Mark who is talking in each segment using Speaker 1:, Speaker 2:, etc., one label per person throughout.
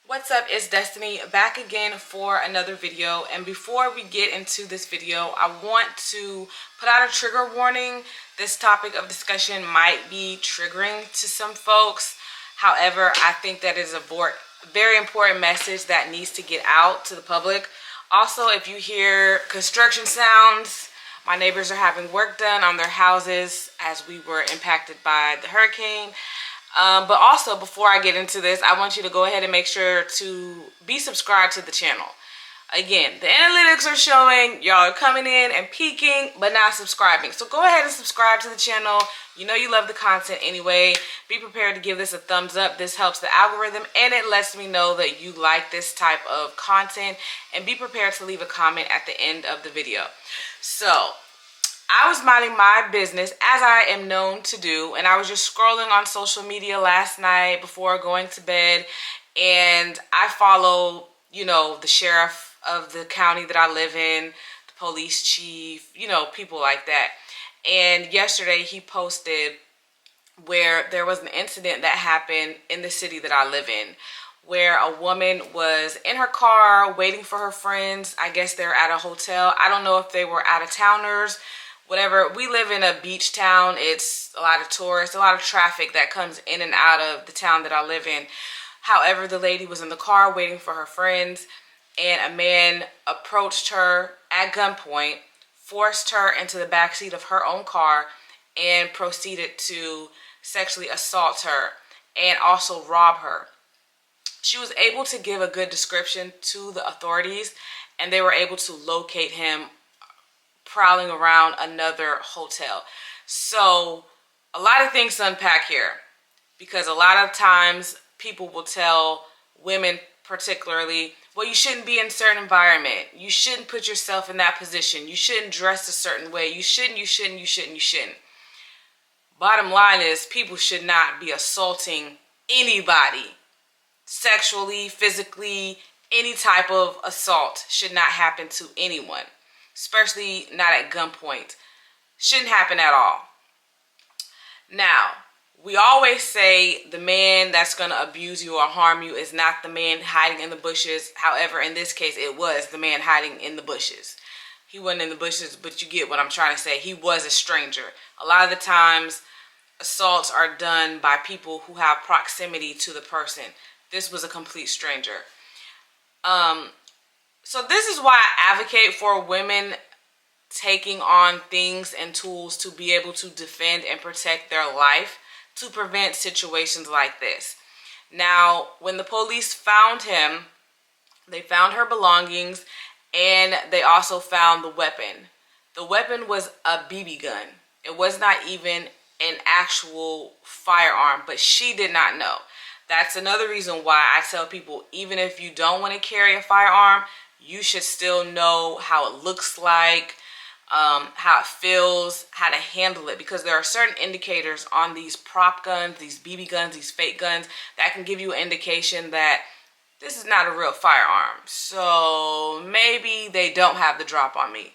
Speaker 1: What's up, it's Destiny back again for another video. And before we get into this video, I want to put out a trigger warning. This topic of discussion might be triggering to some folks. However, I think that is a very important message that needs to get out to the public. Also, if you hear construction sounds, my neighbors are having work done on their houses as we were impacted by the hurricane. But also, before I get into this, I want you to go ahead and make sure to be subscribed to the channel. Again, the analytics are showing y'all are coming in and peaking, but not subscribing. So go ahead and subscribe to the channel. You know you love the content anyway. Be prepared to give this a thumbs up. This helps the algorithm, and it lets me know that you like this type of content. And be prepared to leave a comment at the end of the video. So I was minding my business, as I am known to do, and I was just scrolling on social media last night before going to bed, and I follow, the sheriff of the county that I live in, the police chief, people like that. And yesterday he posted where there was an incident that happened in the city that I live in, where a woman was in her car waiting for her friends. I guess they're at a hotel. I don't know if they were out-of-towners, whatever. We live in a beach town. It's a lot of tourists, a lot of traffic that comes in and out of the town that I live in. However, the lady was in the car waiting for her friends, and a man approached her at gunpoint, forced her into the backseat of her own car, and proceeded to sexually assault her and also rob her. She was able to give a good description to the authorities, and they were able to locate him prowling around another hotel. So a lot of things to unpack here, because a lot of times people will tell women particularly, well, you shouldn't be in a certain environment. You shouldn't put yourself in that position. You shouldn't dress a certain way. You shouldn't. Bottom line is, people should not be assaulting anybody. Sexually, physically, any type of assault should not happen to anyone, especially not at gunpoint. Shouldn't happen at all. Now, we always say the man that's going to abuse you or harm you is not the man hiding in the bushes. However, in this case, it was the man hiding in the bushes. He wasn't in the bushes, but you get what I'm trying to say. He was a stranger. A lot of the times, assaults are done by people who have proximity to the person. This was a complete stranger. So this is why I advocate for women taking on things and tools to be able to defend and protect their life, to prevent situations like this. Now, when the police found him, they found her belongings, and they also found the weapon. The weapon was a BB gun. It was not even an actual firearm, but she did not know. That's another reason why I tell people, even if you don't want to carry a firearm, you should still know how it looks like, how it feels, how to handle it, because there are certain indicators on these prop guns, these BB guns, these fake guns, that can give you an indication that this is not a real firearm. So maybe they don't have the drop on me.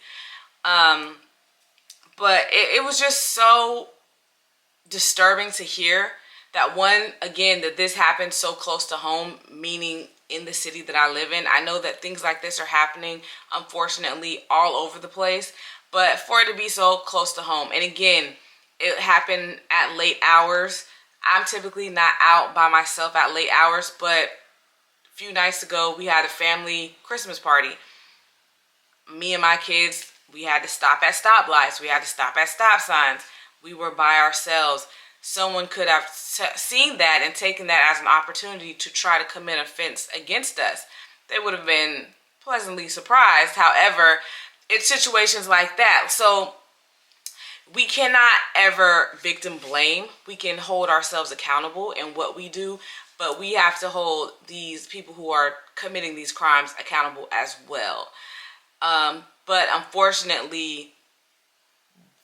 Speaker 1: But it was just so disturbing to hear that, that this happened so close to home, meaning in the city that I live in. I know that things like this are happening, unfortunately, all over the place, but for it to be so close to home. And again, it happened at late hours. I'm typically not out by myself at late hours, but a few nights ago, we had a family Christmas party. Me and my kids, we had to stop at stoplights. We had to stop at stop signs. We were by ourselves. Someone could have seen that and taken that as an opportunity to try to commit an offense against us. They would have been pleasantly surprised. However, it's situations like that. So we cannot ever victim blame. We can hold ourselves accountable in what we do, but we have to hold these people who are committing these crimes accountable as well. But unfortunately,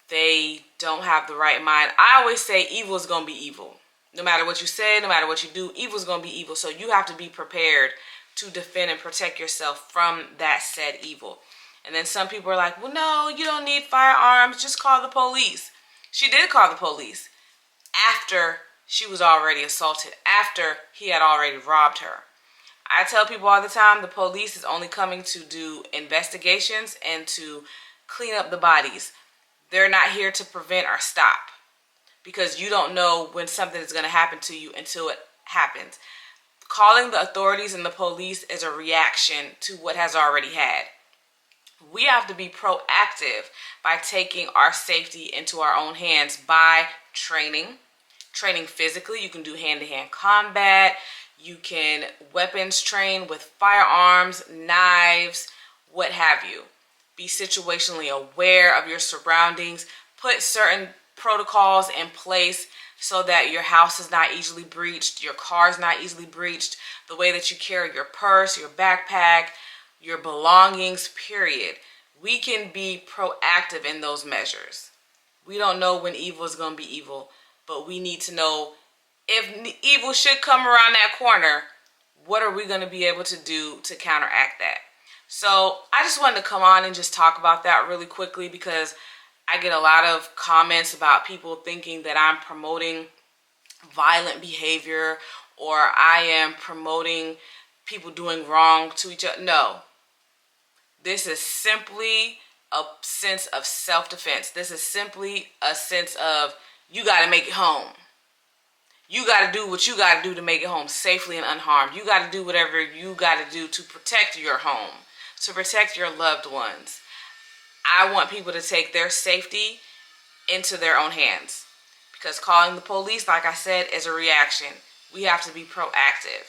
Speaker 1: they don't have the right mind. I always say evil is going to be evil. No matter what you say, no matter what you do, evil is going to be evil. So you have to be prepared to defend and protect yourself from that said evil. And then some people are like, well, no, you don't need firearms. Just call the police. She did call the police after she was already assaulted, after he had already robbed her. I tell people all the time, the police is only coming to do investigations and to clean up the bodies. They're not here to prevent or stop, because you don't know when something is going to happen to you until it happens. Calling the authorities and the police is a reaction to what has already had. We have to be proactive by taking our safety into our own hands by training physically. You can do hand-to-hand combat. You can weapons train with firearms, knives, what have you. Be situationally aware of your surroundings. Put certain protocols in place so that your house is not easily breached, your car is not easily breached, the way that you carry your purse, your backpack, your belongings, period. We can be proactive in those measures. We don't know when evil is going to be evil, but we need to know if evil should come around that corner, what are we going to be able to do to counteract that? So I just wanted to come on and just talk about that really quickly, because I get a lot of comments about people thinking that I'm promoting violent behavior or I am promoting people doing wrong to each other. No. This is simply a sense of self-defense. This is simply a sense of, you got to make it home. You got to do what you got to do to make it home safely and unharmed. You got to do whatever you got to do to protect your home, to protect your loved ones. I want people to take their safety into their own hands, because calling the police, like I said, is a reaction. We have to be proactive.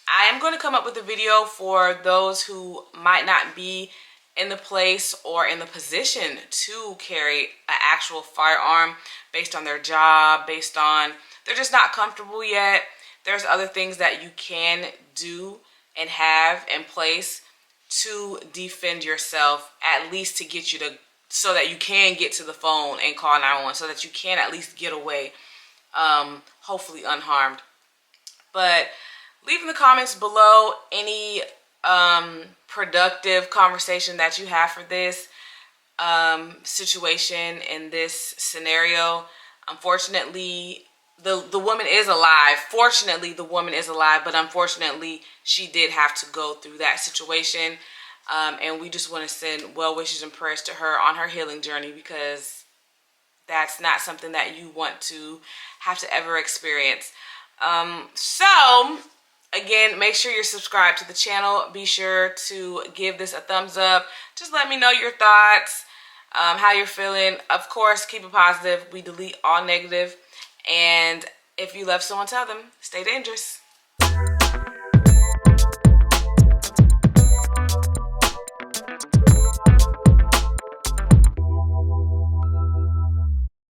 Speaker 1: I am going to come up with a video for those who might not be in the place or in the position to carry an actual firearm based on their job, based on they're just not comfortable yet. There's other things that you can do and have in place to defend yourself, at least to get you to, so that you can get to the phone and call 911, so that you can at least get away, hopefully unharmed. But leave in the comments below any productive conversation that you have for this situation in this scenario. Unfortunately, the woman is alive. Fortunately, the woman is alive, but unfortunately, she did have to go through that situation. And we just want to send well wishes and prayers to her on her healing journey, because that's not something that you want to have to ever experience. So again, make sure you're subscribed to the channel. Be sure to give this a thumbs up. Just let me know your thoughts, how you're feeling. Of course, keep it positive. We delete all negative. And if you love someone, tell them. Stay dangerous.